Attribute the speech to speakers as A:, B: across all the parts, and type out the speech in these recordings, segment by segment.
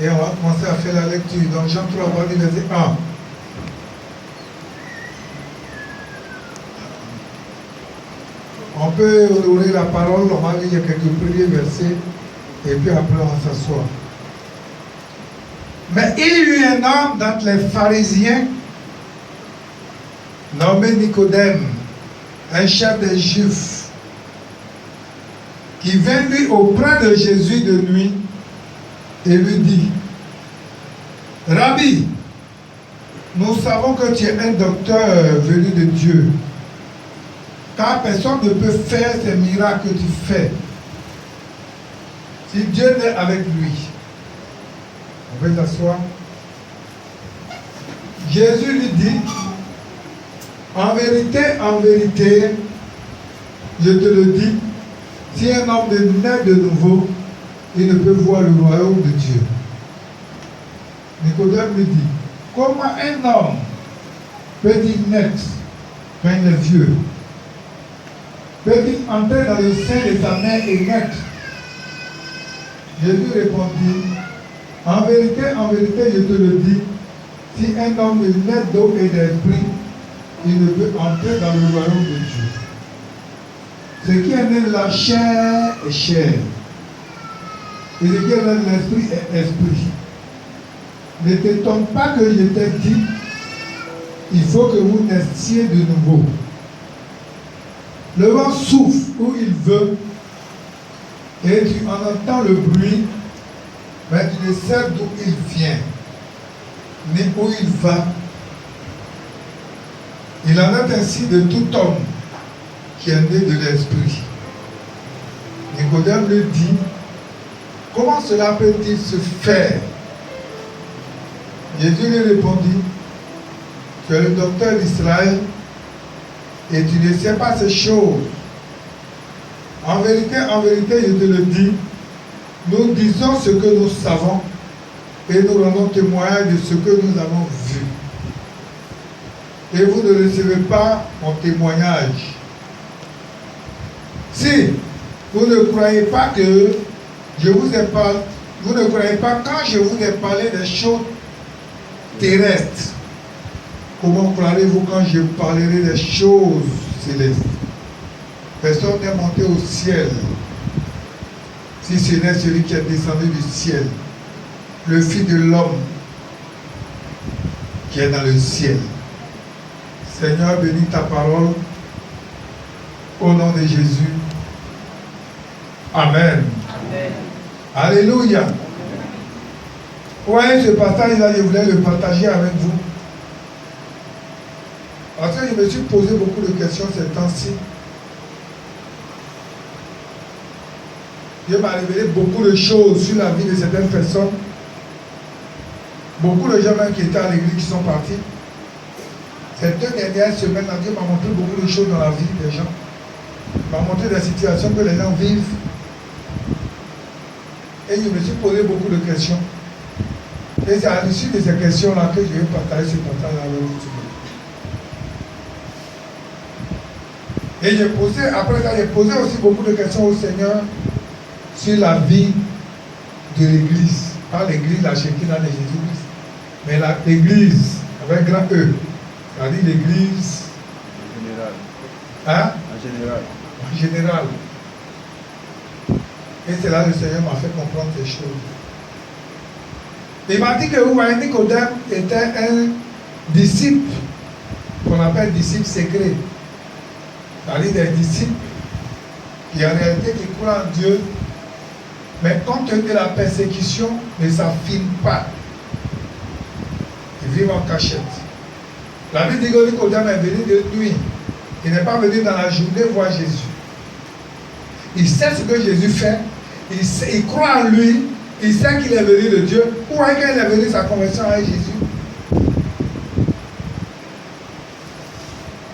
A: Et on va commencer à faire la lecture. Donc Jean 3, on va lire verset 1. On peut ouvrir la parole, on va lire quelques premiers versets, et puis après on va s'asseoir. Mais il y eut un homme d'entre les pharisiens, nommé Nicodème, un chef des Juifs, qui vint lui auprès de Jésus de nuit et lui dit: Rabbi, nous savons que tu es un docteur venu de Dieu, car personne ne peut faire ces miracles que tu fais si Dieu n'est avec lui. On peut s'asseoir. Jésus lui dit: en vérité, je te le dis, si un homme naît de nouveau, il ne peut voir le royaume de Dieu. Nicodème lui dit: comment un homme peut-il naître quand il est vieux? Peut-il entrer dans le sein de sa mère et naître? Jésus répondit: en vérité, je te le dis, si un homme naît d'eau et d'esprit, il ne peut entrer dans le royaume de Dieu. Ce qui est né de la chair est chair, et ce qui est né de l'esprit est esprit. Ne t'étonne pas que je t'ai dit, il faut que vous naissiez de nouveau. Le vent souffle où il veut, et tu en entends le bruit, mais tu ne sais d'où il vient, ni où il va. Il en est ainsi de tout homme qui est né de l'esprit. Nicodème lui dit: comment cela peut-il se faire? Jésus lui répondit: tu es le docteur d'Israël et tu ne sais pas ces choses. En vérité, je te le dis, nous disons ce que nous savons et nous rendons témoignage de ce que nous avons vu. Et vous ne recevez pas mon témoignage. Si vous ne croyez pas que je vous ai parlé, vous ne croyez pas quand je vous ai parlé des choses terrestres, comment croirez-vous quand je parlerai des choses célestes? Personne n'est monté au ciel, si ce n'est celui qui est descendu du ciel, le Fils de l'homme qui est dans le ciel. Seigneur, bénis ta parole au nom de Jésus. Amen. Amen. Alléluia. Vous voyez ce passage-là, je voulais le partager avec vous. Parce que je me suis posé beaucoup de questions ces temps-ci. Dieu m'a révélé beaucoup de choses sur la vie de certaines personnes. Beaucoup de gens même qui étaient à l'église qui sont partis. Ces 2 dernières semaines, Dieu m'a montré beaucoup de choses dans la vie des gens. Il m'a montré des situations que les gens vivent. Et je me suis posé beaucoup de questions. Et c'est à l'issue de ces questions-là que je vais partager ce partage avec vous. Et j'ai posé, après ça, j'ai posé aussi beaucoup de questions au Seigneur sur la vie de l'église. Pas l'église, la Shekinah de Jésus-Christ, mais l'église avec grand E. C'est-à-dire l'église.
B: En général.
A: Hein?
B: En général.
A: En général. Et c'est là que le Seigneur m'a fait comprendre ces choses. Il m'a dit que vous voyez, Nicodème était un disciple qu'on appelle disciple secret. C'est-à-dire des disciples qui en réalité qui croient en Dieu, mais compte tenu de la persécution, ne s'affirment pas. Ils vivent en cachette. La Bible dit que Nicodème est venu de nuit. Il n'est pas venu dans la journée voir Jésus. Il sait ce que Jésus fait. Il croit en lui. Il sait qu'il est venu de Dieu. Vous voyez quand il est venu sa conversion avec Jésus.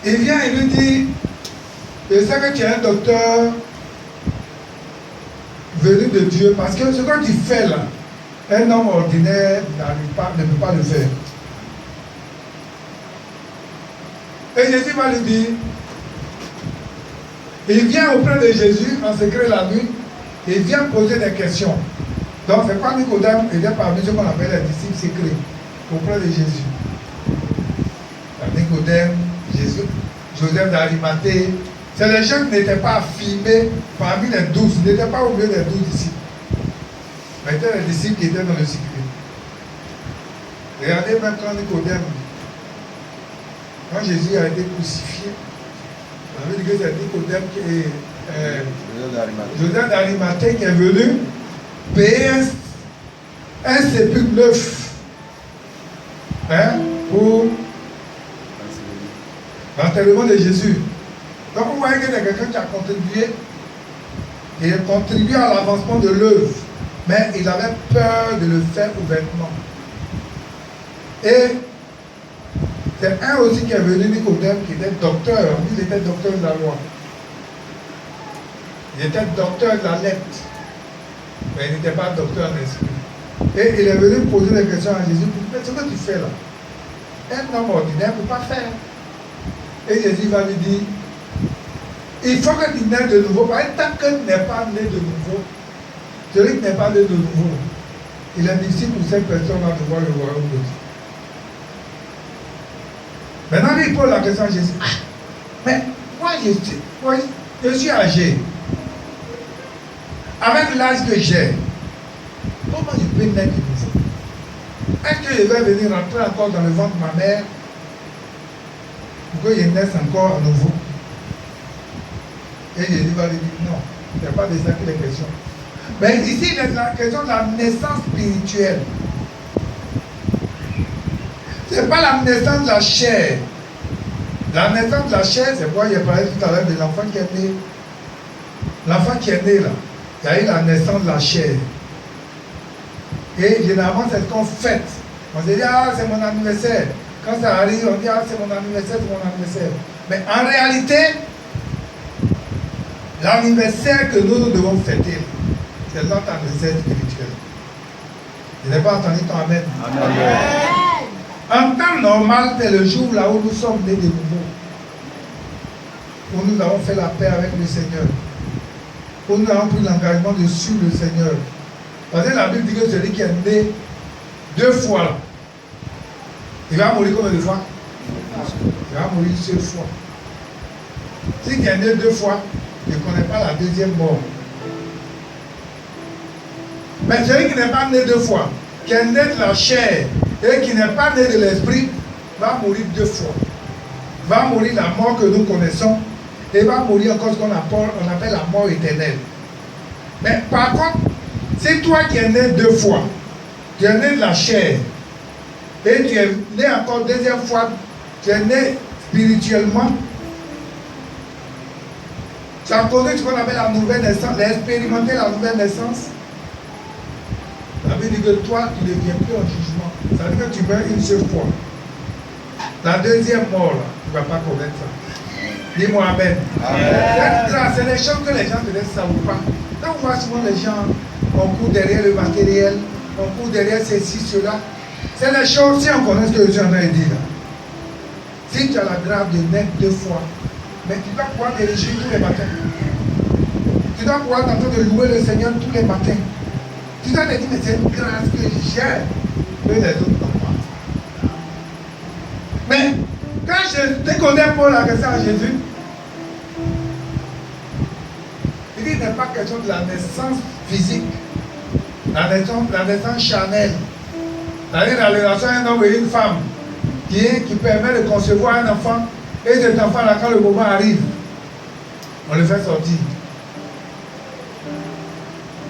A: Il vient et lui dit: je sais que tu es un docteur venu de Dieu, parce que ce que tu fais là, un homme ordinaire ne peut pas le faire. Et Jésus va lui dire, il vient auprès de Jésus en secret la nuit, il vient poser des questions. Donc c'est pas Nicodème était parmi ceux qu'on appelle les disciples secrets auprès de Jésus. Nicodème, Jésus, Joseph d'Arimathée, c'est les gens qui n'étaient pas affirmés parmi les 12, ils n'étaient pas au milieu des 12 disciples. Mais c'était les disciples qui étaient dans le secret. Regardez même quand Nicodème, quand Jésus a été crucifié, on avait dit que c'est Nicodème qui est Joseph d'Arimathée qui est venu payer un sépulcre neuf pour l'enterrement de Jésus. Donc vous voyez que c'est quelqu'un qui a contribué, il a contribué à l'avancement de l'œuvre, mais il avait peur de le faire ouvertement. Et c'est un aussi qui est venu, Nicodème, qui était docteur, il était docteur de la loi. Il était docteur de la lettre, mais il n'était pas docteur en esprit. Et il est venu poser des questions à Jésus. Mais ce que tu fais là, un homme ordinaire ne peut pas faire. Et Jésus va lui dire, il faut que tu naisses de nouveau. Parce que tant que tu n'es pas né de nouveau, celui qui n'est pas né de nouveau, il est difficile pour cette personne-là de voir le royaume de Dieu. Maintenant, il pose la question à Jésus. Mais moi, je suis âgé. Avec l'âge que j'ai, comment je peux naître de nouveau? Est-ce que je vais venir rentrer encore dans le ventre de ma mère pour que je naisse encore à nouveau? Et Jésus va lui dire non, il n'y a pas de ça que les questions. Mais ici, il est la question de la naissance spirituelle. Ce n'est pas la naissance de la chair. La naissance de la chair, c'est quoi? J'ai parlé tout à l'heure de l'enfant qui est né. L'enfant qui est né là, il y a eu la naissance de la chair. Et généralement, c'est ce qu'on fête. On se dit, ah, c'est mon anniversaire. Quand ça arrive, on dit, ah, c'est mon anniversaire, c'est mon anniversaire. Mais en réalité, l'anniversaire que nous devons fêter, c'est notre anniversaire spirituel. Je n'ai pas entendu ton amen. Amen. En temps normal, c'est le jour là où nous sommes nés de nouveau. Où nous avons fait la paix avec le Seigneur. Où nous avons pris l'engagement de suivre le Seigneur. Parce que la Bible dit que celui qui est né 2 fois là, il va mourir combien de fois? Il va mourir une seule fois. Si il est né 2 fois, il ne connaît pas la deuxième mort. Mais celui qui n'est pas né 2 fois, qui est né de la chair et qui n'est pas né de l'esprit, va mourir 2 fois. Va mourir la mort que nous connaissons et va mourir encore ce qu'on appelle la mort éternelle. Mais par contre, c'est toi qui es né 2 fois, tu es né de la chair et tu es né encore 2e fois, tu es né spirituellement. Tu as connu ce qu'on appelle la nouvelle naissance, expérimenté la nouvelle naissance. Ça veut dire que toi, tu ne deviens plus en jugement. Ça veut dire que tu meurs une seule fois. La deuxième mort, là, tu ne vas pas connaître ça. Dis-moi Amen. Cette grâce, c'est les choses que les gens ne savent pas. Quand on voit souvent les gens, on court derrière le matériel, on court derrière ceci, cela. C'est les choses, si on connaît ce que je suis en train de dire là. Si tu as la grâce de naître 2 fois, mais tu dois pouvoir te réjouir tous les matins. Tu dois pouvoir t'entendre de louer le Seigneur tous les matins. Tu dois te dire, mais c'est une grâce que j'ai, que les autres n'ont pas. Mais quand je déconnais pour la question à Jésus, il dit, il n'est pas question de la naissance physique, la naissance charnelle. C'est-à-dire la relation d'un homme et une femme qui permet de concevoir un enfant. Et cet enfant-là, quand le moment arrive, on le fait sortir.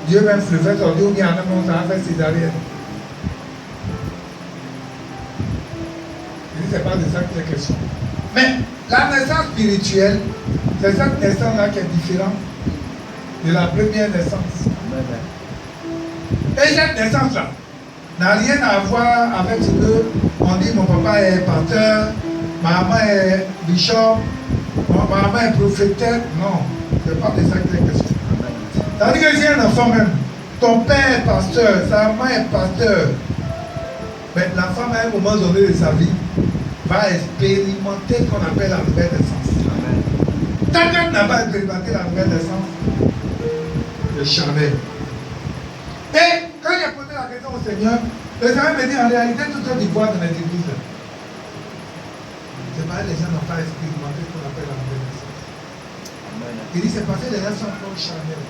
A: Dieu même le fait sortir, ou bien en un moment, ça va faire césarienne. Il dit, c'est pas de ça que c'est question. Mais la naissance spirituelle, c'est cette naissance-là qui est différente de la première naissance. Et cette naissance-là n'a rien à voir avec ce que on dit, mon papa est pasteur, ma maman est bishop, ma maman est prophétesse. Non, c'est pas de ça que c'est question. C'est-à-dire que si un enfant même, ton père est pasteur, sa maman est pasteur, mais l'enfant à un moment donné de sa vie va expérimenter ce qu'on appelle la nouvelle naissance. Tant qu'elle n'a pas expérimenté la nouvelle naissance, le charnel. Et quand Seigneur. Le Seigneur me dit, en réalité, tout ce qu'il voit dans les églises, c'est pas les gens n'ont pas expérimenté ce qu'on appelle la nouvelle naissance. Il dit, c'est parce que les gens sont encore charnels.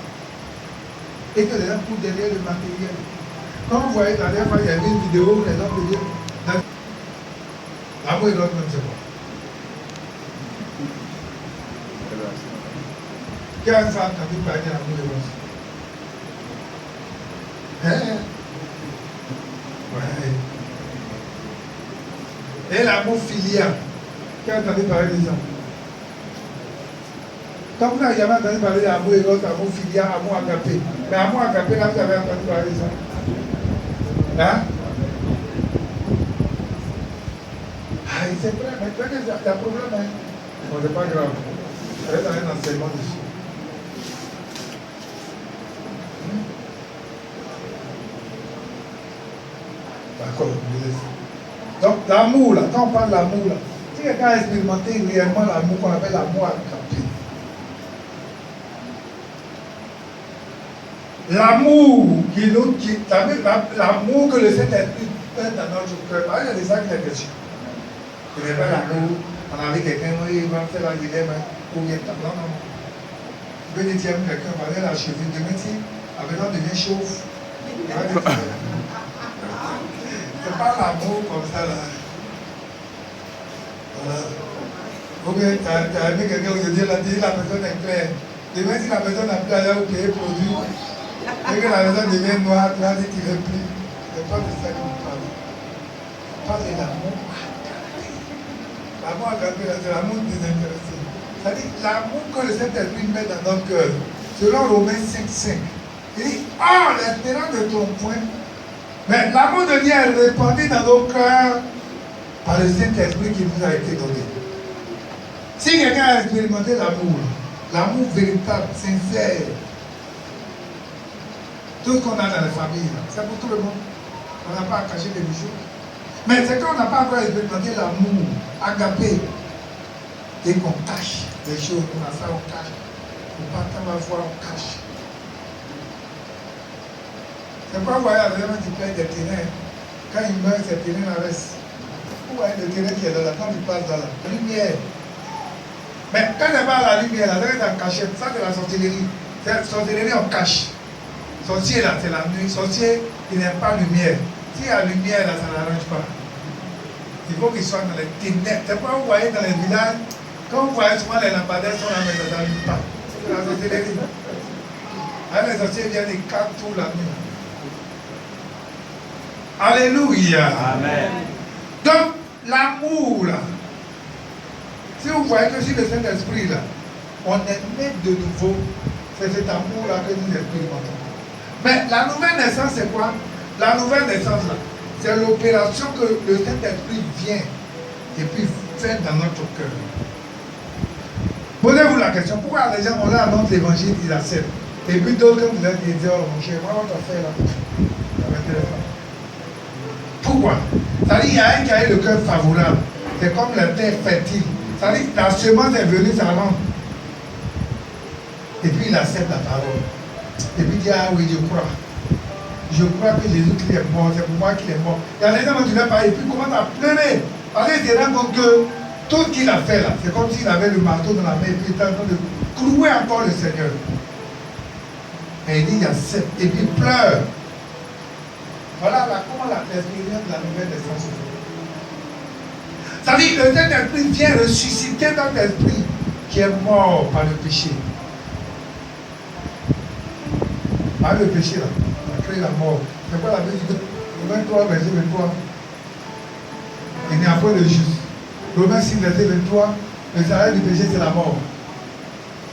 A: Et que les gens courent derrière le matériel. Quand vous voyez, la dernière fois, il y avait une vidéo où les gens me disent, l'amour et l'autre même, c'est quoi? Quelle femme quand tu parles de l'amour et l'autre? Hein? Ouais. Et l'amour filial. Qui a entendu parler de ça? Quand vous n'avez jamais entendu parler d'amour et l'autre, amour filial, amour agapé. Mais amour agapé, là, vous avez entendu parler de ça? Hein? Ah, c'est vrai, mais tu vois qu'il y a un problème, hein? Bon, c'est pas grave. Elle est dans un enseignement dessus. D'accord, je laisse. Donc, l'amour, là, quand on parle de l'amour, là, si quelqu'un a expérimenté réellement l'amour qu'on appelle l'amour agapé. L'amour l'amour que le Saint-Esprit fait dans notre cœur. Par exemple, il y a des gens qui ont des questions. Il n'y a pas l'amour. On avait quelqu'un, il va faire la dilemme, ou il y a non, non, non. Vous pouvez dire, quelqu'un va aller la cheville, demain, si, avec l'homme devient chauve. C'est pas l'amour comme ça, là. Voilà. Ou bien, tu as aimé quelqu'un aujourd'hui, la personne est claire. Demain, si la personne n'a plus à aller au pays produit, et que la personne devient noire, tu vas dire qu'il ne veut plus. C'est pas de ça qu'on parle. On parle de l'amour. L'amour agapé, c'est l'amour désintéressé. C'est-à-dire l'amour que le Saint-Esprit met dans notre cœur. Selon Romains 5:5. Il dit, l'espérance de ton point. Mais l'amour de Dieu est répandu dans nos cœurs par le Saint-Esprit qui nous a été donné. Si quelqu'un a expérimenté l'amour véritable, sincère, tout ce qu'on a dans la famille, c'est pour tout le monde. On n'a pas à cacher des choses. Mais c'est quand on n'a pas encore expérimenté l'amour agapé et qu'on cache des choses, on a ça, on cache. On part dans la foi, on cache. C'est pourquoi vous voyez les gens qui payent des terrains. Quand ils meurent, ces terrains restent. Vous voyez le terrain qui est là, quand il passe dans la lumière. Mais quand il n'est pas à la lumière, là, c'est en cachette. Ça, c'est la sorcellerie. C'est la sorcellerie, on cache. Sorcier, là, c'est la nuit. Sorcier, il n'aime pas la lumière. S'il y a la lumière, là, ça n'arrange pas. Il faut qu'il soit dans les ténèbres. C'est pourquoi vous voyez dans les villages, quand vous voyez souvent les lampadaires sont là, mais ça n'allume pas. C'est la sorcellerie. Alors, les sorciers viennent et captent tout la nuit. Alléluia.
B: Amen.
A: Donc, l'amour, là. Si vous voyez que sur le Saint-Esprit, là, on est né de nouveau, c'est cet amour-là que nous expérimentons. Mais la nouvelle naissance, c'est quoi? La nouvelle naissance, là, c'est l'opération que le Saint-Esprit vient et puis fait dans notre cœur. Posez-vous la question, pourquoi les gens, on leur annonce l'évangile, ils acceptent? Et puis d'autres, comme vous êtes, ils disent, oh mon cher, moi, votre affaire, là, ça m'intéresse. Pourquoi? C'est-à-dire qu'il y a un qui a eu le cœur favorable. C'est comme la terre fertile. C'est-à-dire que la semence est venue, ça rentre. Et puis il accepte la parole. Et puis il dit, ah oui, je crois. Je crois que Jésus-Christ est mort, c'est pour moi qu'il est mort. Il y a les gens qui ne pas, et puis il commence à pleurer. Parce qu'il se rend compte que tout ce qu'il a fait là, c'est comme s'il avait le marteau dans la main et puis il était en train de clouer encore le Seigneur. Et il dit, il accepte. Et puis il pleure. Voilà comment l'expérience de la nouvelle naissance se fait. C'est-à-dire que le Saint-Esprit vient ressusciter notre esprit qui est mort par le péché. Par le péché, là, on a créé la mort. C'est quoi la Bible dit? Romains 3, verset 23. Il n'y a pas de juste. Romains 6, verset 23. Le salaire du péché, c'est la mort.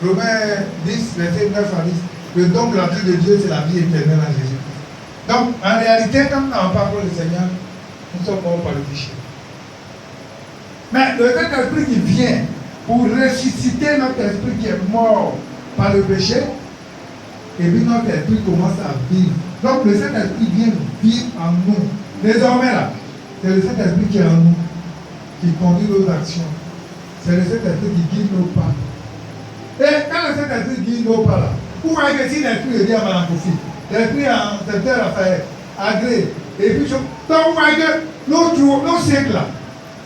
A: Romains 10, verset 9 à 10. Le don gratuit de Dieu, c'est la vie éternelle en Jésus. Donc, en réalité, quand nous n'avons pas encore le Seigneur, nous sommes morts par le péché. Mais le Saint-Esprit qui vient pour ressusciter notre esprit qui est mort par le péché, et puis notre esprit commence à vivre. Donc, le Saint-Esprit vient vivre en nous. Désormais, là, c'est le Saint-Esprit qui est en nous, qui conduit nos actions. C'est le Saint-Esprit qui guide nos pas. Et quand le Saint-Esprit guide nos pas, là, vous voyez que si l'esprit est bien à Malakofi, l'esprit en secteur Raphaël, Agré, Et puis, donc, vous voyez que nos siècles là,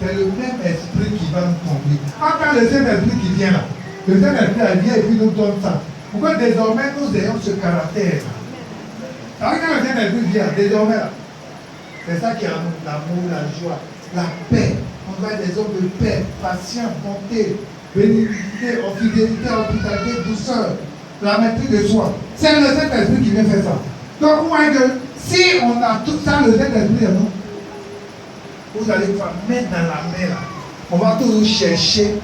A: c'est le même esprit qui va nous conduire. Quand le Saint-Esprit qui vient là, le Saint-Esprit vient et puis nous donne ça. Pourquoi désormais nous ayons ce caractère là? Quand le Saint-Esprit vient, désormais là, c'est ça qui est l'amour, la joie, la paix. On doit être des hommes de paix, patience, bonté, bénignité, fidélité, hospitalité, douceur, la maîtrise de soi. C'est le Saint-Esprit qui vient faire ça. Donc, vous voyez que si on a tout ça, le Saint-Esprit, non, vous allez faire mettre dans la main là. On va toujours chercher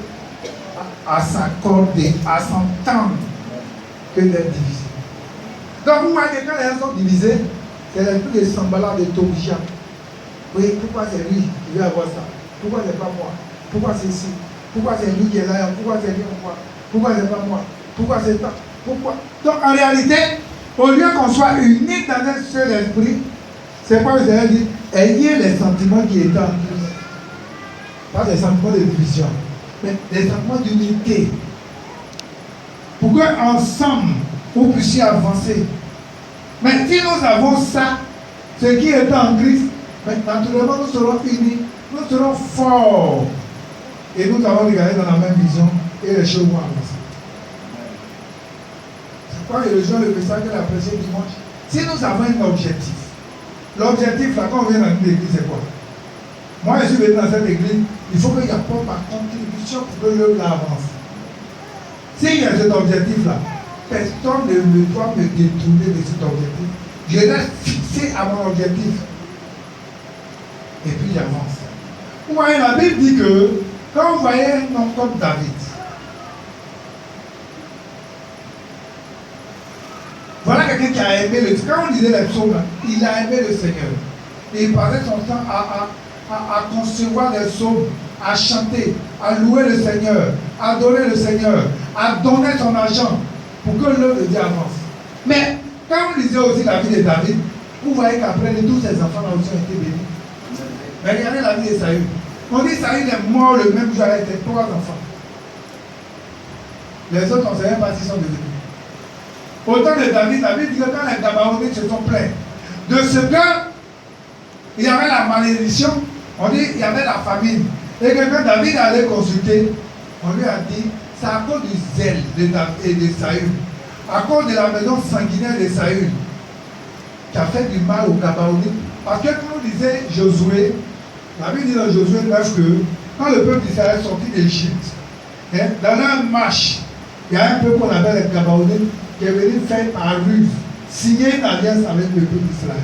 A: à s'accorder, à s'entendre que d'être divisé. Donc, vous voyez que quand les gens sont divisés, c'est l'esprit de Sambala de Tobija. Oui, pourquoi c'est lui qui veut avoir ça? Pourquoi c'est pas moi? Pourquoi c'est ici? Pourquoi c'est lui qui est là? Pourquoi c'est lui en moi? Pourquoi c'est pas moi? Pourquoi c'est ça? Pourquoi? Donc en réalité, au lieu qu'on soit unis dans un seul esprit, c'est quoi vous avez dit? Ayez les sentiments qui étaient en Christ. Pas des sentiments de division, mais des sentiments d'unité. Pour qu'ensemble, vous puissiez avancer. Mais si nous avons ça, ce qui est en Christ, naturellement nous serons unis, nous serons forts. Et nous allons regarder dans la même vision et les choses vont avancer. C'est pourquoi je rejoins le message de la prêcher dimanche. Si nous avons un objectif, l'objectif là, quand on vient dans une église, c'est quoi? Moi, je suis venu dans cette église, il faut que j'apporte ma contribution pour que l'œuvre avance. S'il y a cet objectif là, personne ne doit me détourner de cet objectif. Je reste fixé à mon objectif. Et puis j'avance. Vous voyez, la Bible dit que quand vous voyez un homme comme David, voilà quelqu'un qui a aimé le Seigneur. Quand on lisait les psaumes, il a aimé le Seigneur. Et il passait son temps à concevoir des psaumes, à chanter, à louer le Seigneur, à adorer le Seigneur, à donner son argent pour que l'œuvre de Dieu avance. Mais quand vous lisez aussi la vie de David, vous voyez qu'après, tous ses enfants là aussi ont été bénis. Mais regardez la vie de Saül. On dit Saül est mort le même jour avec ses 3 enfants. Les autres, on ne sait même pas s'ils sont devenus. Au temps de David, David dit que quand les Gabaonites se sont plaints de ce que il y avait la malédiction, on dit il y avait la famine. Et que quand David allait consulter, on lui a dit c'est à cause du zèle de David et de Saül, à cause de la maison sanguinaire de Saül, qui a fait du mal aux Gabaonites. Parce que quand on disait Josué, la Bible dit dans Josué 9 que quand le peuple d'Israël est sorti d'Égypte, dans leur marche, il y a un peuple qu'on appelle les Gabaonites qui est venu faire par ruse, signer une alliance avec le peuple d'Israël.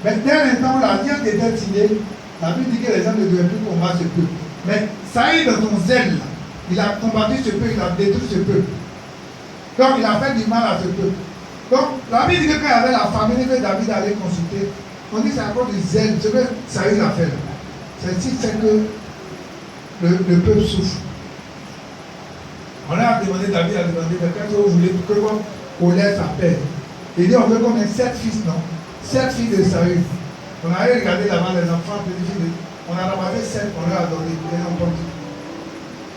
A: Mais dès l'instant où l'alliance était signée, la Bible dit que les gens ne devaient plus combattre ce peuple. Mais Saül, dans son zèle, il a combattu ce peuple, il a détruit ce peuple. Donc il a fait du mal à ce peuple. Donc la Bible dit que quand il y avait la famille que David allait consulter, on dit que c'est à cause du zèle, ce que Saül a fait. C'est ce qui fait que le peuple souffre. On a demandé, David a demandé, qu'est-ce que vous voulez pour que qu'on laisse sa paix? Il dit on veut qu'on ait 7 fils, non? 7 filles de Saül. On avait regardé là-bas les enfants, on a ramassé 7, on leur a donné, ils ont entendu.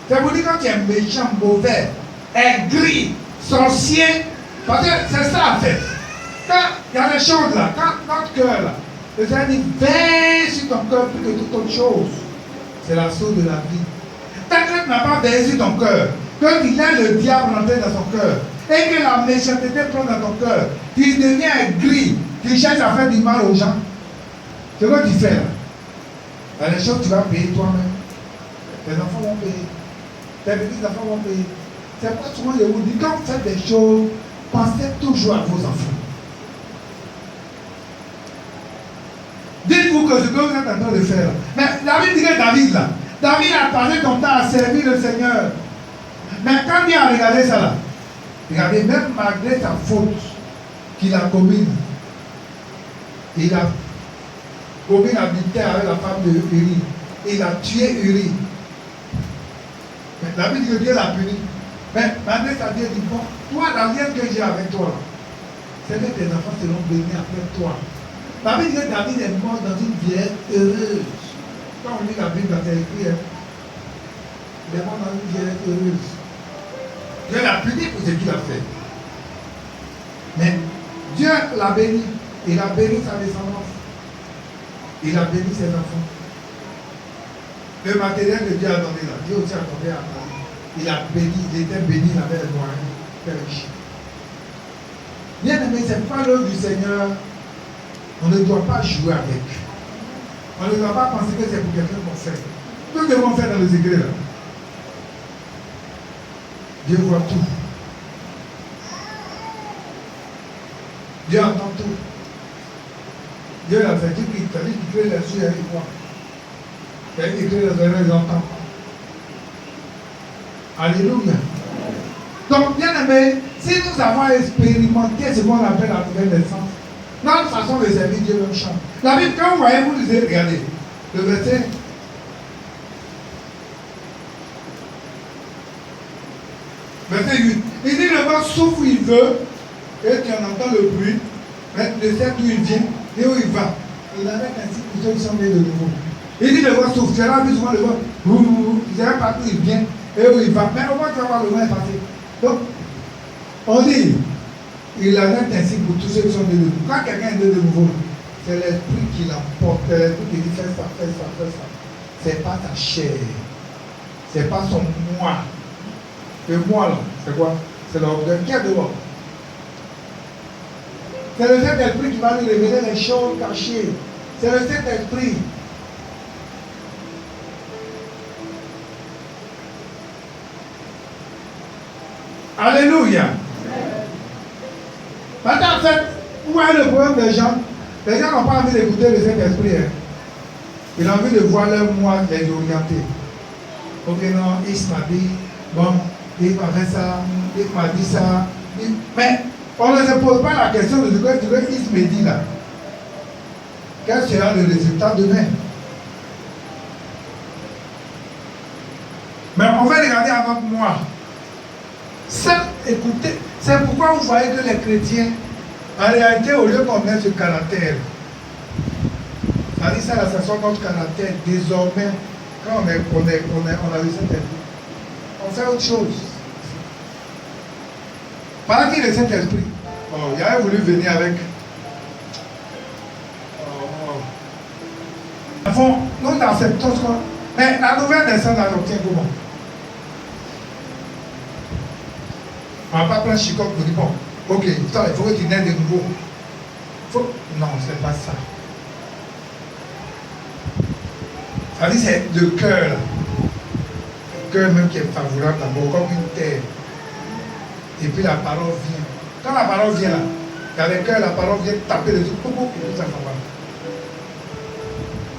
A: C'est pour dire quand tu es méchant, mauvais, aigri, sorcier, parce que c'est ça en fait. Quand il y a des choses là, quand notre cœur là, le Seigneur dit veille sur ton cœur plus que toute autre chose. C'est la source de la vie. Tant que tu n'as pas veillé sur ton cœur, que tu laisses le diable rentrer dans ton cœur, et que la méchanceté prend dans ton cœur, tu deviens gris, tu cherches à faire du mal aux gens. C'est quoi tu fais là? Il y a des choses que tu vas payer toi-même. Tes enfants vont payer. Tes petits-enfants vont payer. C'est pas souvent je vous dis, quand vous faites des choses, pensez toujours à vos enfants. Dites-vous que ce que vous êtes en train de faire. Mais David dit que David là, David a passé son temps à servir le Seigneur. Mais quand il a regardé ça là, regardez, même malgré sa faute qu'il a commise, il a commis l'adultère avec la femme de Uri. Il a tué Uri. Mais David dit que Dieu l'a puni. Mais malgré ça, Dieu dit, bon, toi, l'alliance que j'ai avec toi, c'est que tes enfants seront bénis après toi. David dit que David est mort dans une vieille heureuse. Quand on lit la Bible, c'est écrit, il est mort dans une vieille heureuse. Dieu l'a puni pour ce qu'il a fait. Mais Dieu l'a béni. Il a béni sa descendance. Il a béni ses enfants. Le matériel que Dieu a donné là, Dieu aussi a donné à Abraham. Il a béni, il était béni, il avait les moyens, très riche. Bien aimé, ce n'est pas l'œuvre du Seigneur. On ne doit pas jouer avec. On ne doit pas penser que c'est pour quelqu'un qu'on fait. Nous devons faire dans le secret là. Dieu voit tout. Dieu entend tout. Dieu l'a fait, Dieu qui crée les yeux avec moi. Il crée les oreilles, il entend. Alléluia. Donc, bien aimé, si nous avons expérimenté ce qu'on appelle la nouvelle naissance, notre façon de servir Dieu même change. La Bible, quand vous voyez, vous lisez, regardez, le verset. Verset 8. Il dit le vent souffle où il veut, et tu en entends le bruit, mais tu ne sais d'où il vient et où il va. Il arrête ainsi pour ceux qui sont nés de nouveau. Il dit le vent souffle, tu as vu souvent le vent, tu ne sais pas d'où il vient et où il va. Mais au moins tu vas voir le vent est passé. Donc, on dit, il arrête ainsi pour tous ceux qui sont nés de nouveau. Quand quelqu'un est né de nouveau, c'est l'esprit qui l'emporte, c'est l'esprit qui dit fais ça, fais ça, fais ça. C'est pas ta chair, c'est pas son moi. Le moi là, c'est quoi? C'est l'orgueil qui est dehors. C'est le Saint-Esprit qui va lui révéler les choses cachées. C'est le Saint-Esprit. Alléluia. Maintenant, en fait, vous voyez le problème des gens. Les gens n'ont pas envie d'écouter le Saint-Esprit. Hein. Ils ont envie de voir leur moi les orienter. Ok, non, il m'a dit, bon, il m'a fait ça, il m'a dit ça. Mais on ne se pose pas la question de ce que il me dit là. Quel sera le résultat demain? Mais on va regarder à notre moi. Ça, écoutez, c'est pourquoi vous voyez que les chrétiens, en réalité, au lieu qu'on ait ce caractère, ça dit ça, ça soit notre caractère. Désormais, quand on a eu cette esprit, on fait autre chose. Pendant qu'il est cet esprit, il avait voulu venir avec. Enfin, nous acceptons ce qu'on. Mais la nouvelle naissance, elle obtient comment? On ne va pas prendre Chicoc pour dire bon, ok, il faut que tu naisses de nouveau. Non, c'est pas ça. Ça dit c'est le cœur là. Le cœur même qui est favorable d'abord, comme une terre. Et puis la parole vient. Quand la parole vient là, il y a le cœur, la parole vient taper les autres, et tout ça va.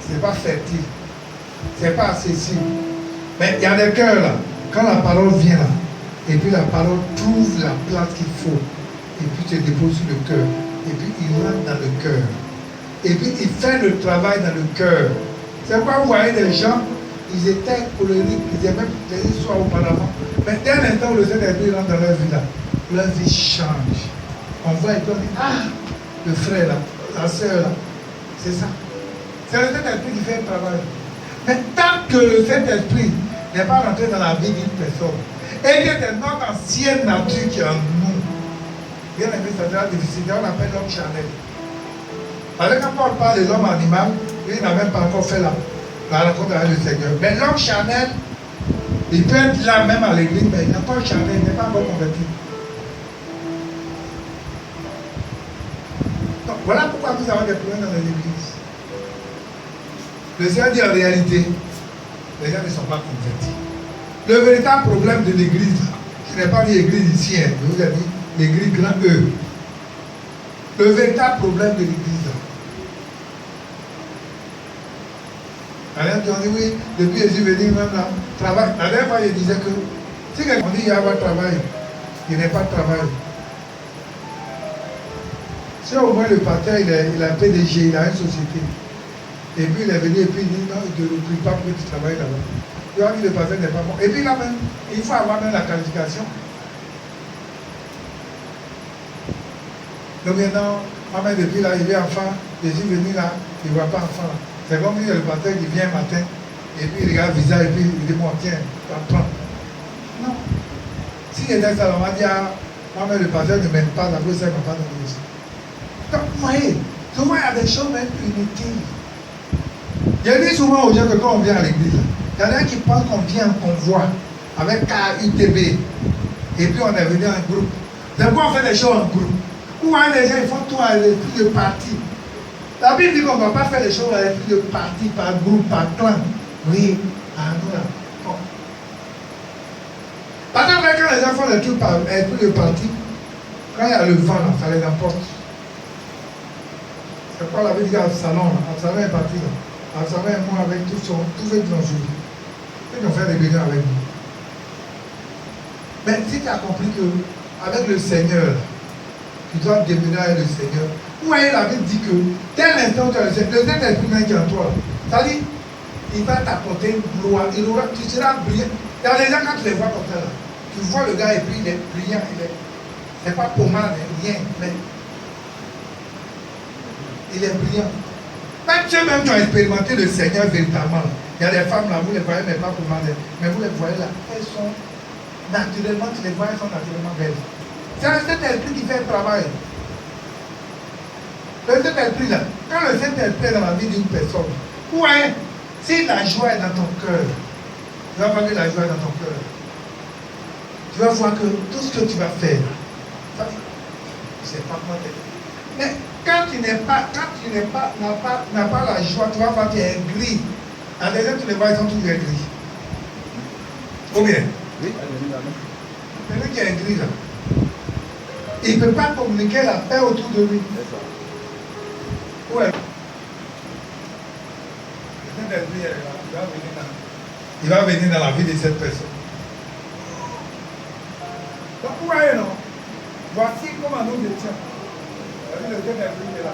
A: C'est pas fertile. C'est pas accessible. Mais il y a le cœur là. Quand la parole vient là, et puis la parole trouve la place qu'il faut, et puis tu déposes sur le cœur, et puis il rentre dans le cœur, et puis il fait le travail dans le cœur. C'est pourquoi vous voyez les gens, ils étaient colériques, ils aimaient les histoires auparavant, mais dès l'instant où le Saint-Esprit rentre dans leur vie là, leur vie change. On voit et puis on dit, ah, le frère là, la soeur là, c'est ça. C'est le Saint-Esprit qui fait le travail. Mais tant que le Saint-Esprit n'est pas rentré dans la vie d'une personne, et que c'est notre ancienne nature qui est en nous. Bien aimé, ça sera difficile. On appelle l'homme charnel. Parce que quand on parle de l'homme animal, lui n'a même pas encore fait la rencontre avec le Seigneur. Mais l'homme charnel, il peut être là même à l'église, mais il n'a pas charnel, il n'est pas encore converti. Donc voilà pourquoi nous avons des problèmes dans les églises. Le Seigneur dit en réalité, les gens ne sont pas convertis. Le véritable problème de l'église, ce n'est pas l'église ici, hein, je vous ai dit, l'église grand E. Le véritable problème de l'église. Alors, on dit oui, depuis Jésus est venu même là, travail. La dernière fois, je disais que si quelqu'un dit qu'il y a pas de travail, il n'y a pas de travail. Si au moins le pasteur, il a un PDG, il a une société, et puis il est venu et puis il dit non, il ne te recrute pas pour que tu travailles là-bas. Tu as vu le pasteur n'est pas bon. Et puis là même, il faut avoir même la qualification. Donc maintenant, moi-même depuis là, il vient enfant, Jésus est venu là, il ne voit pas enfant là. C'est comme si le pasteur qui vient un matin, et puis il regarde le visage, et puis il dit, bon, tiens, tu apprends. Non. Si j'étais ça, on va dire, moi-même le pasteur ne m'aime pas, la plus ça ne m'a pas donné. Donc, vous voyez, souvent il y a des choses même inutiles. Je dis souvent aux gens que quand on vient à l'église, il y en a qui pensent qu'on vient en convoi avec KUTB et puis on est venu en groupe. C'est pourquoi on fait les choses en groupe. Ou les gens ils font tout à l'esprit de parti. La Bible dit qu'on ne va pas faire les choses à l'esprit de parti, par groupe, par clan. Oui, nous là. Bon. Parce que quand les gens font les trucs par esprit de parti, quand il y a le vent là, ça les emporte. C'est quoi la Bible dit à Absalom? Absalom est parti là. Absalom est mort avec tout ceux qui l'ont suivi. Ceux qui ont fait rébellion avec nous. Mais si tu as compris qu'avec le Seigneur, tu dois demeurer avec le Seigneur. Vous voyez, la Bible dit que dès l'instant où tu as le Saint-Esprit qui est en toi, ça dit, il va t'apporter une gloire. Tu seras brillant. Il y a des gens, quand tu les vois comme ça, là, tu vois le gars et puis il est brillant. C'est pas pommade, rien, mais il est brillant. Même ceux-mêmes qui ont expérimenté le Seigneur véritablement, il y a des femmes là, vous les voyez, mais pas pommades, mais vous les voyez là, elles sont naturellement, tu les vois, elles sont naturellement belles. C'est le Saint-Esprit qui fait le travail. Le Saint-Esprit là, quand le Saint-Esprit est dans la vie d'une personne, ouais, si la joie est dans ton cœur, tu vas voir que la joie est dans ton cœur. Tu vas voir que tout ce que tu vas faire, c'est pas moi. Mais quand tu n'as pas la joie, tu vas voir que tu es gris. En déjà, tu les vois, ils sont tous gris. Combien? Oui. Celui qui est gris là, il ne peut pas communiquer la paix autour de lui. Ouais. Il va venir dans la vie de cette personne. Donc, vous voyez, non? Voici comment nous étions. Le Saint-Esprit est là.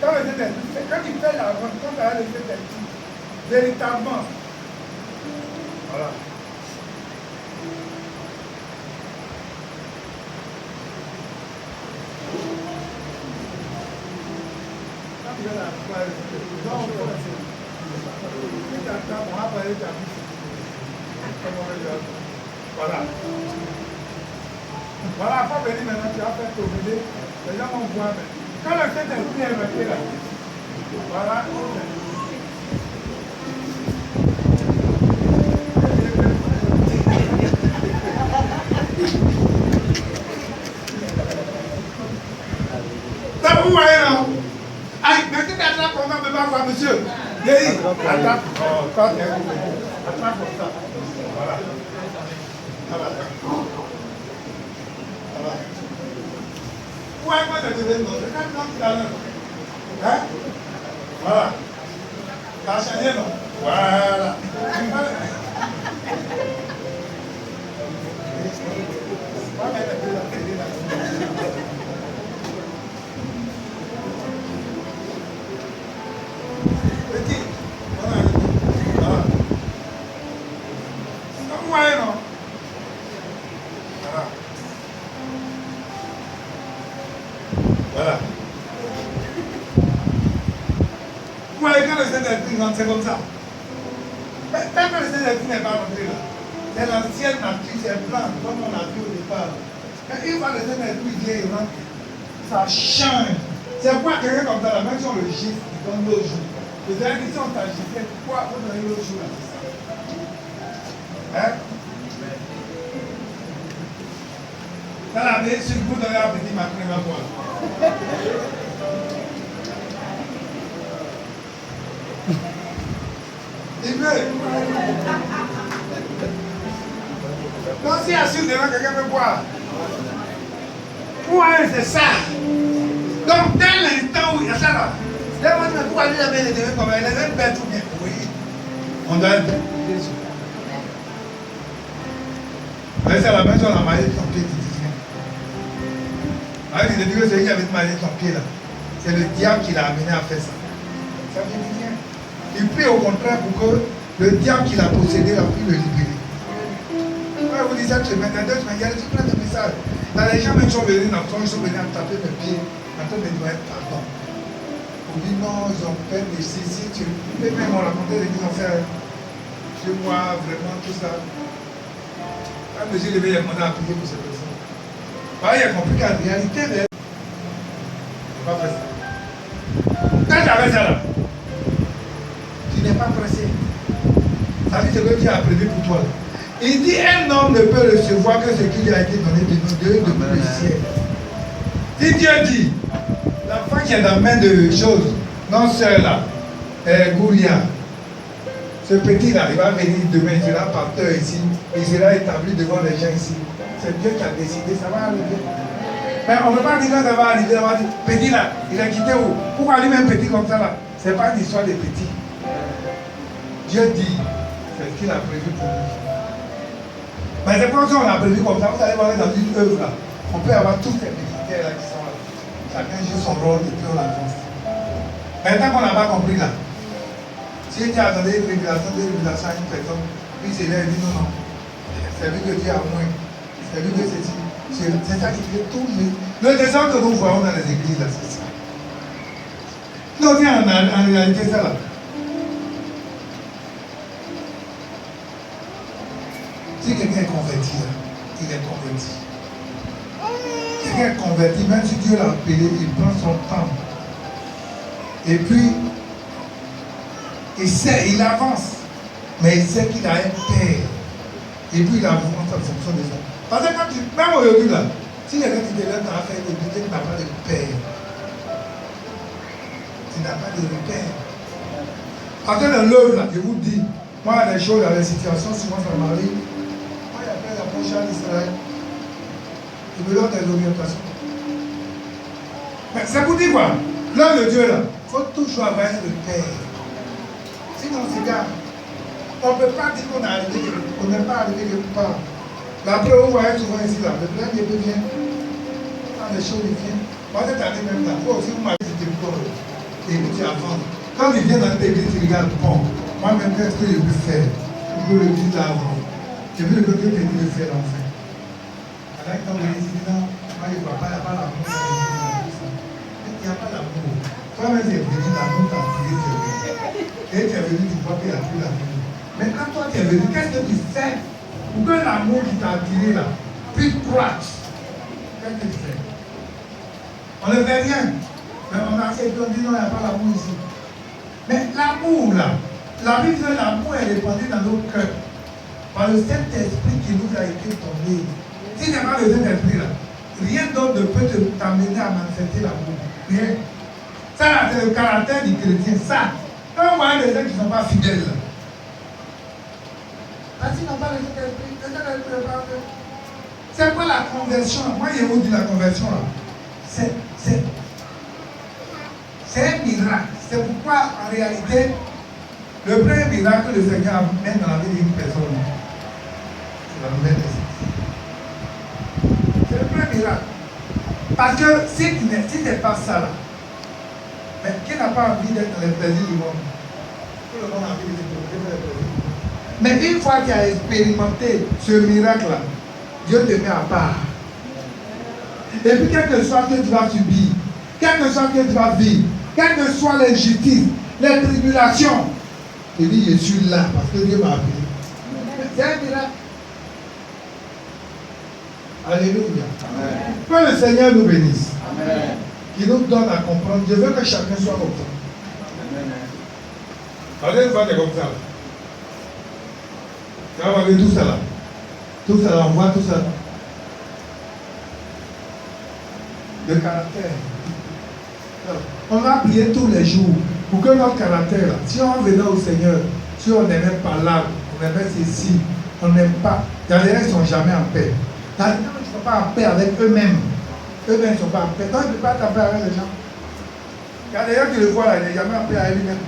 A: Quand le Saint-Esprit, quand il fait la rencontre avec le Saint-Esprit, véritablement, voilà. Voilà. Voilà, il faut venir maintenant, tu vas faire tomber. Les gens vont voir. Quand le Saint-Esprit est resté là, voilà. Donc vous voyez là. Mais si tu attrapes comme ça, on ne peut pas voir, monsieur. Attrape. Oh, toi, tu es attrape comme ça. Voilà. Voilà. Voilà. Où est-ce que tu devais montrer? Quand tu montes tout à l'heure. Hein? Voilà. Tu as changé, non? Voilà. Petit. Voilà. Voilà. Vous voyez, non? Voilà. Voilà. Vous voyez, quand le Saint-Esprit rentre, c'est comme ça. Mais tant que le Saint-Esprit n'est pas rentré là, c'est l'ancienne nature, c'est blanc, comme on a vu au départ. Mais une fois le Saint-Esprit vient et rentre, ça change. C'est pourquoi quelqu'un comme ça, même si on le gifle, il donne l'autre jour. C'est-à-dire que si on t'a giflé, pourquoi on donne l'autre jour là? Hein? Dans la vie, si vous donnez un petit matin, il va voir. Il veut. Donc si assis devant quelqu'un veut boire. Ouais, c'est ça. Donc dès l'instant où il y a ça là, là, pourquoi lui avait les devants comme elle est bête ou bien? Oui. On doit être bête. C'est à la maison, on a marié ton pied, tu dis rien. Alors, il dit que celui qui avait marié ton pied là, c'est le diable qui l'a amené à faire ça. Ça ne dit rien. Il prie au contraire pour que le diable qui l'a possédé a pu le libérer. Quand vous dites ça, tu mets dans 2 semaines, il y a plein de messages. Dans les gens qui sont venus dans le temps, ils sont venus à me taper mes pieds, en train de me dire pardon. On dit non, ils ont peur de saisir. Et même on racontait ce qu'ils ont fait chez moi, vraiment, tout ça. Quand je me suis levé, il a demandé à prier pour ces personnes. Il a compris qu'en réalité, il n'a pas fait ça. Quand j'avais ça là, pas pressé. Ça dit ce que Dieu a prévu pour toi. Il dit un homme ne peut recevoir que ce qui lui a été donné de Dieu depuis le ciel. Si Dieu dit, l'enfant qui est dans la main de choses, non sœur là, Gouria, ce petit là, il va venir demain, il sera pasteur ici, il sera établi devant les gens ici. C'est Dieu qui a décidé, ça va arriver. Mais on ne peut pas dire que ça va arriver, on va dire, petit là, il a quitté où? Pourquoi lui même petit comme ça là? Ce n'est pas une histoire de petit. Dieu dit, c'est ce qu'il a prévu pour nous. Mais c'est pour ça qu'on a prévu comme ça, vous allez voir dans une œuvre là, on peut avoir tous ces militaires là qui sont là. Chacun joue son rôle et puis on avance. Maintenant qu'on n'a pas compris là, si Dieu a donné une révélation à une personne, puis c'est là, il dit non, non, c'est lui que Dieu a moins, c'est lui que c'est ça qui fait tout le désordre que nous voyons dans les églises là, c'est ça. Non, en réalité, ça là. Si quelqu'un est converti là, il est converti. Quelqu'un est converti, même si Dieu l'a appelé, il prend son temps. Et puis, il sait, il avance. Mais il sait qu'il a un père. Et puis il avance en fonction des hommes. Parce que quand tu, même aujourd'hui là, si quelqu'un qui te lève dans la fête de Dieu, tu n'as pas de père. Tu n'as pas de repère. Parce que dans l'œuvre là, je vous dis, moi il y a des choses, il y a des situations, souvent ça m'arrive. Moi il y a plein d'approches en Israël. Il me donne des orientations. Mais c'est pour dire quoi? L'homme de Dieu là, il faut toujours avoir un repère. Sinon c'est gars. On ne peut pas dire qu'on n'est pas arrivé quelque part. La preuve, vous voyez souvent ici, là, le plein Dieu vient. Quand les choses viennent, moi cette année même là, moi aussi vous m'avez dit et puis tu avances. Quand il vient dans l'église, tu regardes, bon, moi-même, qu'est-ce que je peux faire? Je peux le dire là avant. Je veux que Dieu te dit de faire enfin. Alors quand on dit non, moi je ne vois pas, il n'y a pas l'amour. Il n'y a pas l'amour. Toi-même, tu es venu, l'amour t'a tiré, tu es venu. Et tu es venu, tu vois qu'il n'y a plus l'amour. Mais quand toi tu es venu, qu'est-ce que tu fais pour que l'amour qui t'a attiré là puisse croître? Qu'est-ce que tu fais? On ne fait rien. Mais on a fait, on dit non, il n'y a pas l'amour ici. Mais l'amour là, la Bible dit l'amour est répandu dans nos cœurs par le Saint-Esprit qui nous a été donné. Si tu n'as pas le Saint-Esprit là, rien d'autre ne peut t'amener à manifester l'amour. Rien. Ça là, c'est le caractère du chrétien. Ça. Quand on voit des gens qui ne sont pas fidèles là, parce qu'ils n'ont pas le Saint-Esprit, le Saint-Esprit n'est pas fait. C'est quoi la conversion? Moi, je vous dis la conversion là. C'est un miracle. C'est pourquoi, en réalité, le premier miracle que le Seigneur met dans la vie d'une personne, c'est la nouvelle naissance. C'est le premier miracle. Parce que si tu n'es pas ça là, mais qui n'a pas envie d'être dans les plaisirs du monde? Tout le monde a envie de se faire les plaisirs. Mais une fois qu'il a expérimenté ce miracle-là, Dieu te met à part. Et puis, quel que soit ce que tu vas subir, quel que soit ce que tu vas vivre, quelle que soit l'injustice, les tribulations, il dit, je suis là parce que Dieu m'a appelé. C'est un miracle. Alléluia. Amen. Que le Seigneur nous bénisse. Amen. Qu'il nous donne à comprendre. Je veux que chacun soit comme ça. Allez, une fois que tu es comme ça. Tu vas voir tout ça là. Tout ça là, on voit tout ça là. Le caractère. On va prier tous les jours pour que notre caractère, si on venait au Seigneur, si on n'aimait pas l'âme, on aimait ceci, on n'aime pas. Il y a des gens qui ne sont jamais en paix. Il y a des gens qui ne sont pas en paix avec eux-mêmes. Eux-mêmes ne sont pas en paix. Donc, il ne peut pas être en paix avec les gens. Il y a des gens qui le voient là, il n'est jamais en paix avec lui-même.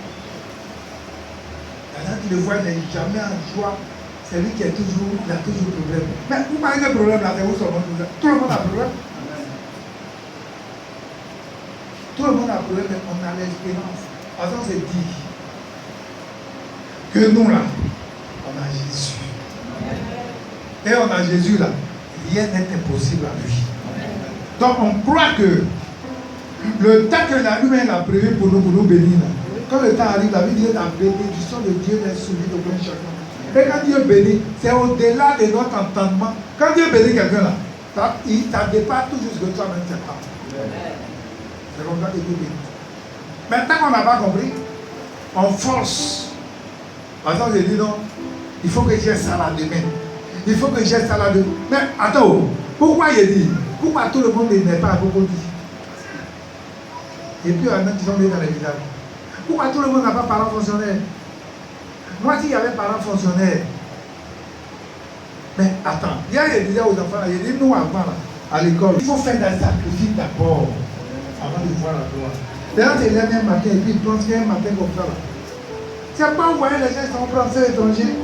A: Il y a des gens qui le voient, il n'est jamais en joie. C'est lui qui est toujours, il a toujours problème. Mais vous parlez de problème là, c'est où seulement tout ça? Tout le monde a problème. Tout le monde a problème, mais on a l'espérance. Parce qu'on se dit que nous là, on a Jésus. Et on a Jésus là, rien n'est impossible à lui. Donc on croit que le temps que la lumière a prévu pour nous bénir là, quand le temps arrive, la vie dit la bénédiction de Dieu est soumise au plein chacun. Et quand Dieu bénit, c'est au-delà de notre entendement. Quand Dieu bénit quelqu'un là, ça dépasse tout jusqu'à toi-même cette temps. C'est comme ça que Dieu bénit. Maintenant qu'on n'a pas compris, on force Par exemple, je dis non, il faut que j'ai ça là demain. Il faut que j'ai ça là demain. Mais attends, pourquoi il dit? Pourquoi tout le monde n'est pas à propos dit? Et puis, il y en a qui sont mis dans les villages. Pourquoi tout le monde n'a pas parents fonctionnaires? Moi, s'il y avait parents fonctionnaires, mais attends, il y a des aux enfants, il dit nous avant là, à l'école, il faut faire des sacrifices d'abord avant de voir la gloire. D'ailleurs, c'est le même matin, et puis il pense qu'il y a un matin comme ça là. C'est pas envoyer les gens qui sont français étrangers,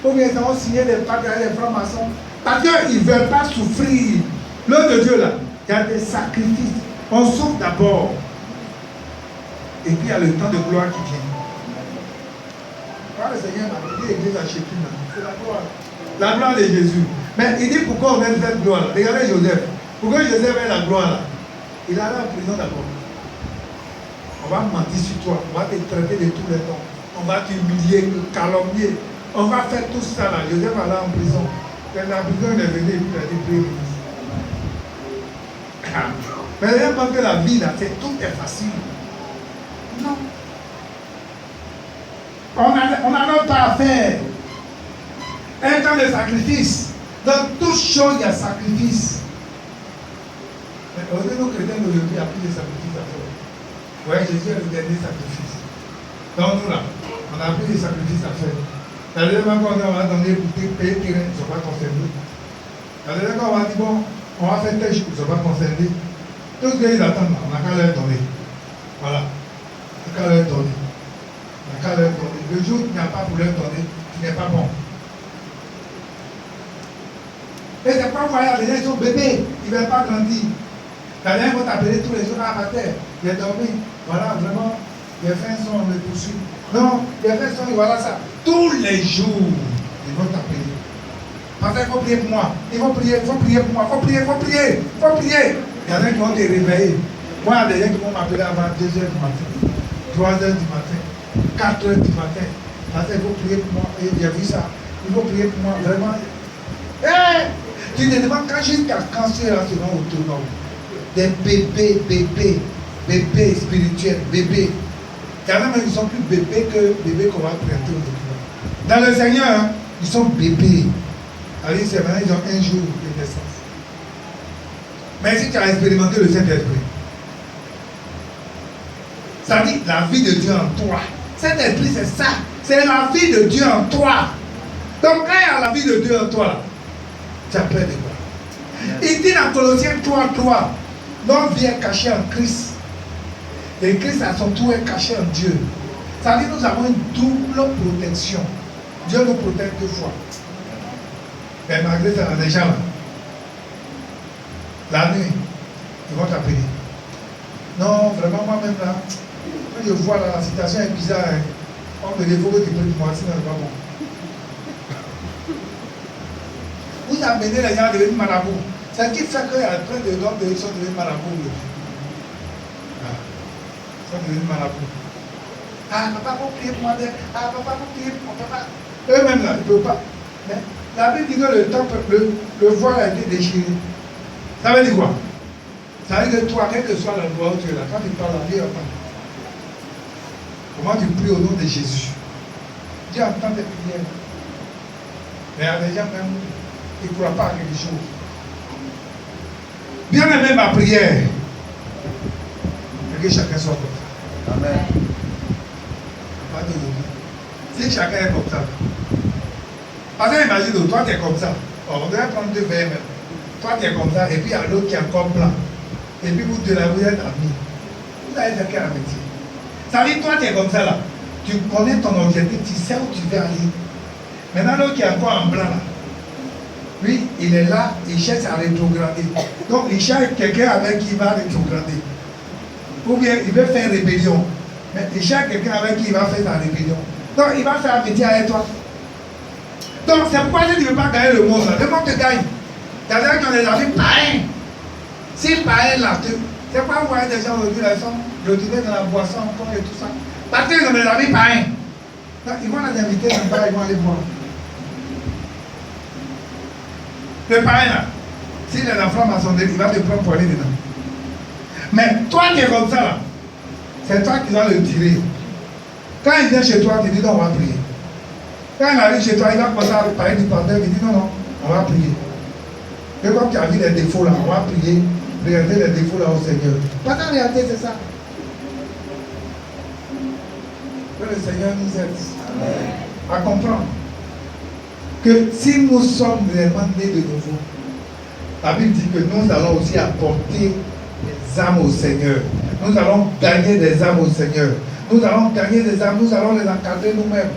A: ou bien ils ont signé des pactes avec les francs-maçons, parce qu'ils ne veulent pas souffrir. L'œuvre de Dieu là, il y a des sacrifices. On souffre d'abord. Et puis il y a le temps de gloire qui vient. Quand le Seigneur m'a dit l'église à Chékin, c'est la gloire. La gloire de Jésus. Mais il dit pourquoi on aime cette gloire là. Regardez Joseph. Pourquoi Joseph a la gloire là? Il est allé en prison d'abord. On va mentir sur toi. On va te traiter de tous les temps. On va t'humilier, te calomnier. On va faire tout ça là. Joseph allait en prison. Quand la prison il est venu et puis il a dit priez. Mais il n'y a pas que la vie là, tout est facile. Non. On n'a pas à faire. Un temps de sacrifice. Dans toute chose, il y a sacrifice. Mais aujourd'hui, nos chrétiens d'aujourd'hui, il y a plus de sacrifice à faire. Oui, Jésus est le dernier sacrifice. Donc nous là, on a plus de sacrifices à faire. La deuxième fois qu'on va donner pour payer terrain, ils ne sont pas concernés. La deuxième fois on va dire bon, on va faire telle chose, ils ne sont pas concernés. Tout ce qu'ils attendent, on n'a qu'à leur donner. Voilà. On n'a qu'à leur donner. On n'a qu'à leur donner. Le jour où tu n'as pas pour leur donner, tu n'es pas bon. Et c'est pas voyage, les gens ils sont bébés, ils ne veulent pas grandir. La dernière fois, t'appeler tous les jours à ma terre, il est dormi. Voilà, vraiment, les fins sont, on me poursuit. Non, les fins sont, voilà ça. Tous les jours, ils vont t'appeler. Parce qu'il faut prier pour moi. Il faut prier, il faut prier pour moi. Il faut prier, il faut prier, il faut prier. Il y en a qui vont te réveiller. Moi, il y a des gens qui vont m'appeler avant 2 h du matin, 3 h du matin, 4 h du matin. Parce qu'il faut prier pour moi. Et j'ai vu ça. Il faut prier pour moi, vraiment. Hey! Tu te demandes quand jusqu'à quand ceux-là seront autonomes. Des bébés spirituels, bébés. Il y en a même qui sont plus bébés que bébés qu'on va prêter aujourd'hui. Dans le Seigneur, hein, ils sont bébés. Alors, c'est maintenant, ils ont un jour de naissance. Mais si tu as expérimenté le Saint-Esprit, ça dit la vie de Dieu en toi. Saint-Esprit, c'est ça. C'est la vie de Dieu en toi. Donc, quand il y a la vie de Dieu en toi, là, tu as peur de quoi? Il dit dans Colossiens 3:3, notre vie est cachée en Christ. Et Christ à son tour est caché en Dieu. Ça veut dire que nous avons une double protection. Dieu nous protège 2 fois. Mais malgré ça, les gens là, la nuit, ils vont t'appeler. Non, vraiment, moi-même là, quand je vois là, la situation est bizarre. Hein. On me dit, il faut que tu pries pour moi, sinon c'est pas bon. Vous amenez les gens à devenir marabout. C'est ce qui fait qu'il y a plein de gens qui sont devenus marabouts. Ils sont devenus marabouts. Ah, papa, faut prier pour moi. Ah, papa, faut prier pour mon papa. Eux-mêmes là, ils ne peuvent pas. Mais la Bible dit que le temple, le voile a été déchiré. Ça veut dire quoi? Ça veut dire que toi, quel que soit l'endroit où tu es là, quand tu parles à Dieu, comment tu pries au nom de Jésus? Dieu entend tes prières. Mais il y a des gens même, ils ne croient pas à quelque chose. Bien aimé ma prière. Que chacun soit comme ça. Amen. Pas de si chacun est comme ça. Parce que imagine, toi tu es comme ça. On devrait prendre 2 VM. Toi tu es comme ça, et puis il y a l'autre qui est encore blanc. Et puis vous deux là, vous êtes amis. Vous allez faire quel métier? Ça veut dire, toi tu es comme ça là. Tu connais ton objectif, tu sais où tu veux aller. Maintenant l'autre qui est encore en blanc là. Lui, il est là, il cherche à rétrograder. Donc il cherche quelqu'un avec qui il va rétrograder. Ou bien il veut faire rébellion. Mais il cherche quelqu'un avec qui il va faire la rébellion. Donc il va faire un métier avec toi. Donc c'est pourquoi tu ne veux pas gagner le monde là. Le monde te gagne. Il y a des gens qui ont des amis païens. Si païens là, c'est pourquoi vous voyez des gens aujourd'hui là, ils sont retrouvés dans la boisson encore et tout ça. Parce qu'ils ont des amis païens. Donc ils vont les inviter là-bas, ils vont aller boire. Le païen là, s'il est dans la franc-maçonnerie, il va te prendre pour aller dedans. Mais toi qui es comme ça là, c'est toi qui dois le tirer. Quand il vient chez toi, tu dis non, on va prier. Quand il arrive chez toi, il va commencer à parler du pasteur, il dit non, on va prier. Et comme tu as vu les défauts là, on va prier, regarder les défauts là au Seigneur. Parce qu'en réalité, c'est ça. Que le Seigneur nous aide à comprendre que si nous sommes vraiment nés de nouveau, la Bible dit que nous allons aussi apporter des âmes au Seigneur. Nous allons gagner des âmes au Seigneur. Nous allons gagner des âmes, nous allons les encadrer nous-mêmes.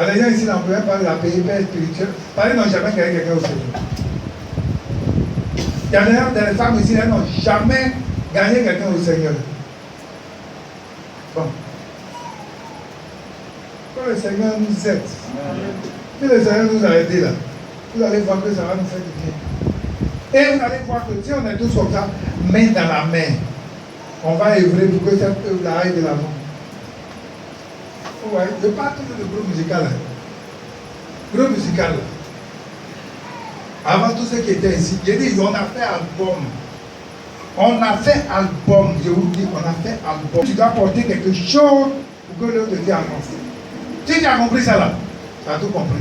A: Les gens ici n'en peuvent pas la payer père spirituel. Parce qu'ils n'ont jamais gagné quelqu'un au Seigneur. Il y a des femmes ici, elles n'ont jamais gagné quelqu'un au Seigneur. Bon. Quand le Seigneur nous aide, si le Seigneur nous a aidés là, vous allez voir que ça va nous faire du bien. Et vous allez voir que si on est tous comme ça, main dans la main, on va œuvrer pour que cette œuvre-là aille de l'avant. Ouais, je parle toujours de groupe musical. Groupe musical. Avant tout ce qui était ici, j'ai dit, on a fait album. On a fait album. Je vous dis, on a fait album. Tu dois porter quelque chose pour que l'autre te dise avancer. Si tu as compris ça là, tu as tout compris.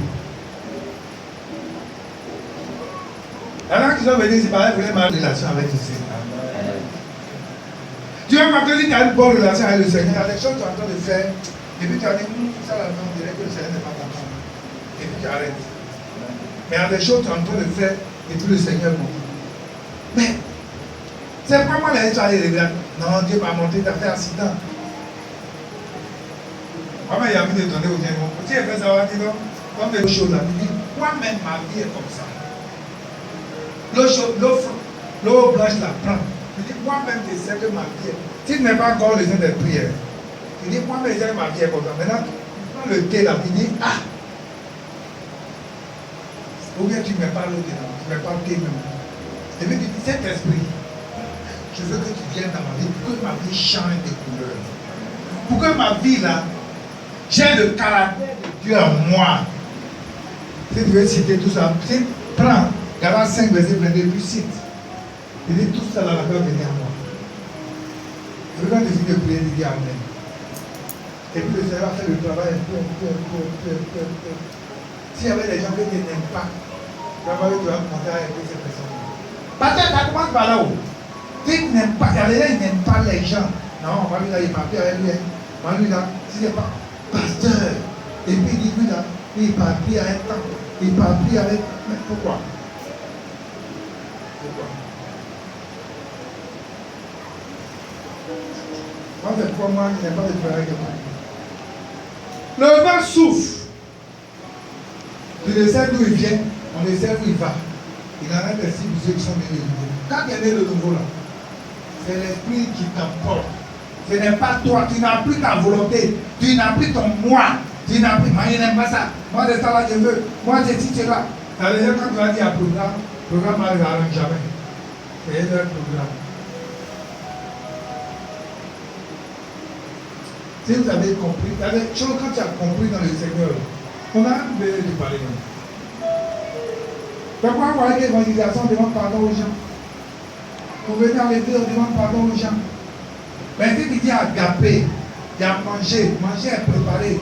A: Il y en a qui sont venus ici, par exemple, ma relation avec le Seigneur. Tu vas voir que si tu as une bonne relation avec le Seigneur, il y a des choses que tu es en train de faire. Et puis tu as dit, ça là, on dirait que le Seigneur n'est pas content. Et puis tu arrêtes. Mais il y a des choses que tu es en train de faire, et puis le Seigneur comprend. Mais, c'est pas moi la histoire des regards. Non, Dieu m'a montré, tu as fait accident. Maman, il a envie de donner au Dieu. Si elle fait ça, on va dire, non, comme des choses là, il dit, moi-même, ma vie est comme ça. L'eau blanche la prend. Il dit, moi-même, je sais que ma vie est. Si tu n'es pas encore le sein des prières, il dit, moi-même, je sais que ma vie est comme ça. Maintenant, prends le thé là, il dit, ah! Ou bien tu ne mets pas l'eau dedans, tu ne mets pas le thé même. Et puis tu dis, cet esprit, je veux que tu viennes dans ma vie pour que ma vie change de couleur. Pour que ma vie là, j'ai le caractère de Dieu en moi. Si tu veux citer tout ça, prends Galates 5, verset 22, puis cite. Il dit, tout ça là, la peur venir à moi. Je veux quand tu finis de prier, il dit Amen. Et puis le Seigneur va faire le travail un peu. S'il y avait des gens que tu n'aimes pas, d'abord tu vas monter à aider ces personnes. Parce que ça commence par là-haut. Si tu n'aimes pas, il y a des gens qui n'aiment pas les gens. Non, on va lui là, il m'a pris avec lui. On va lui là, si c'est pas pasteur. Et puis il dit, lui là, il m'a pris à un temps. Il m'a pris avec. Mais pourquoi? Moi, c'est pour moi qui n'ai pas de travail avec moi. Le vent souffle. Tu ne sais d'où il vient, on ne sait où il va. Il en a des signes pour ceux qui sont nés de nouveau. Quand tu es né de nouveau là, c'est l'esprit qui t'emporte. Ce n'est pas toi, tu n'as plus ta volonté, tu n'as plus ton moi, tu n'as plus, moi je n'aime pas ça, moi c'est ça là je veux, moi c'est ci, c'est là. Ça veut dire quand tu vas dire à programme n'arrive jamais. C'est un programme. Si vous avez compris, il y a des choses quand tu as compris dans le Seigneur, on a besoin de parler. Pourquoi vous voyez que l'évangélisation demande pardon aux gens? Pour venir à l'église, on demande pardon aux gens. Mais si tu dis agapé, il y a manger est préparé.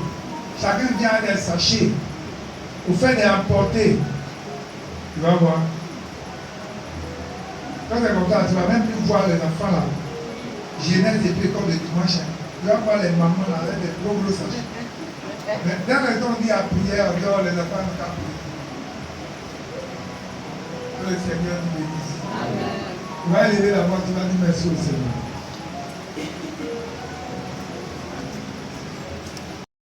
A: Chacun vient avec des sachets. Vous faites des emporter. Tu vas voir. Quand c'est comme ça, tu ne vas même plus voir les enfants là. Genèse et puis comme le dimanche. Tu vas voir les mamans là avec des gros sachets. Mais dès que on dit à prière, on dehors, les enfants n'ont qu'à prier. Que le Seigneur nous bénisse. Amen. Tu vas élever la voix, tu vas dire merci au Seigneur.